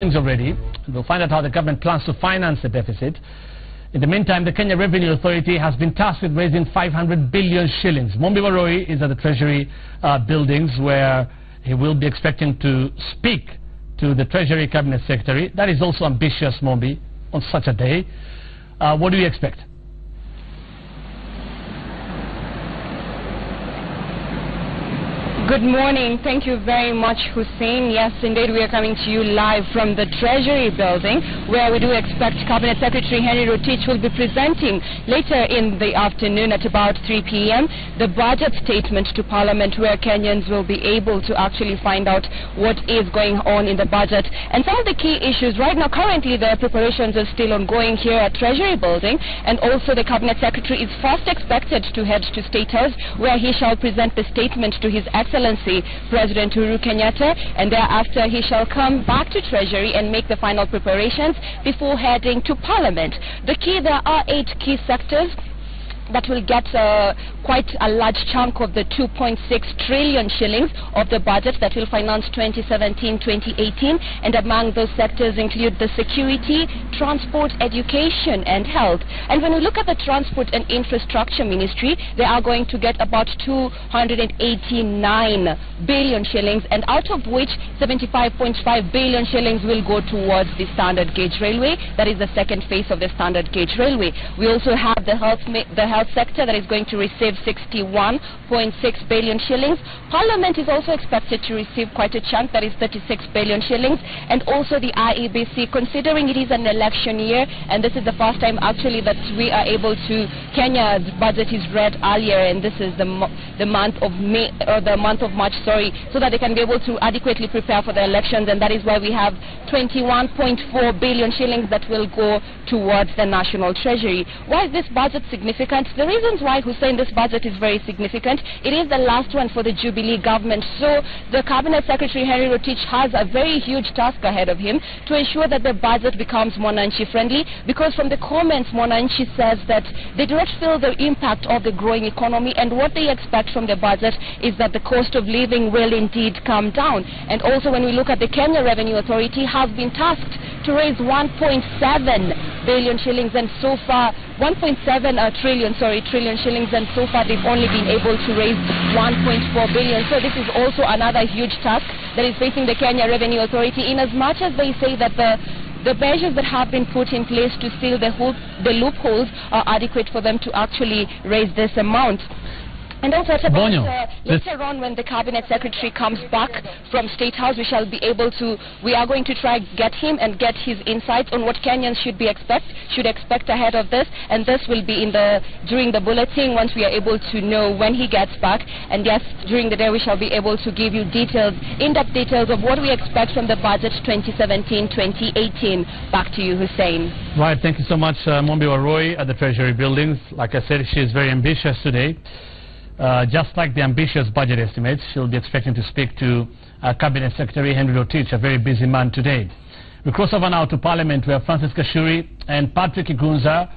already. We'll find out how the government plans to finance the deficit. In the meantime, the Kenya Revenue Authority has been tasked with raising 500 billion shillings. Mombi Waroi is at the Treasury buildings, where he will be expecting to speak to the Treasury Cabinet Secretary. That is also ambitious, Mombi, on such a day. What do you expect? Good morning. Thank you very much, Hussein. Yes, indeed, we are coming to you live from the Treasury building, where we do expect Cabinet Secretary Henry Rotich will be presenting later in the afternoon at about 3 p.m. the budget statement to Parliament, where Kenyans will be able to actually find out what is going on in the budget. And some of the key issues right now, currently the preparations are still ongoing here at Treasury building, and also the Cabinet Secretary is first expected to head to State House, where he shall present the statement to His Excellency President Uhuru Kenyatta, and thereafter he shall come back to Treasury and make the final preparations before heading to Parliament. There are 8 key sectors that will get quite a large chunk of the 2.6 trillion shillings of the budget that will finance 2017-2018, and among those sectors include the security, transport, education and health. And when we look at the Transport and Infrastructure Ministry, they are going to get about 289 billion shillings, and out of which 75.5 billion shillings will go towards the standard gauge railway. That is the second phase of the standard gauge railway. We also have the health sector that is going to receive 61.6 billion shillings. Parliament is also expected to receive quite a chunk, that is 36 billion shillings, and also the IEBC, considering it is an election year, and this is the first time actually that we are able to, Kenya's budget is read earlier, and this is the month of May, or the month of March, sorry, so that they can be able to adequately prepare for the elections, and that is why we have 21.4 billion shillings that will go towards the National Treasury. Why is this budget significant? The reasons why, Hussein, this budget is very significant: it is the last one for the Jubilee government, so the Cabinet Secretary Henry Rotich has a very huge task ahead of him to ensure that the budget becomes Mwananchi friendly, because from the comments, Mwananchi says that they do not feel the impact of the growing economy, and what they expect from the budget is that the cost of living will indeed come down. And also, when we look at the Kenya Revenue Authority, has been tasked to raise 1.7 billion shillings, and so far 1.7 trillion shillings, and so far they've only been able to raise 1.4 billion. So this is also another huge task that is facing the Kenya Revenue Authority, in as much as they say that the measures that have been put in place to seal the loopholes are adequate for them to actually raise this amount. And also at about, later on, when the Cabinet Secretary comes back from State House, we are going to try get him and get his insights on what Kenyans should expect ahead of this, and this will be during the bulletin once we are able to know when he gets back. And yes, during the day we shall be able to give you in-depth details of what we expect from the budget 2017-2018. Back to you, Hussein. Right, thank you so much, Mombi Waroi at the Treasury buildings. Like I said, she is very ambitious today. Just like the ambitious budget estimates, she'll be expecting to speak to Cabinet Secretary Henry Rotich, a very busy man today. We cross over now to Parliament, where Francis Kashuri and Patrick Igunza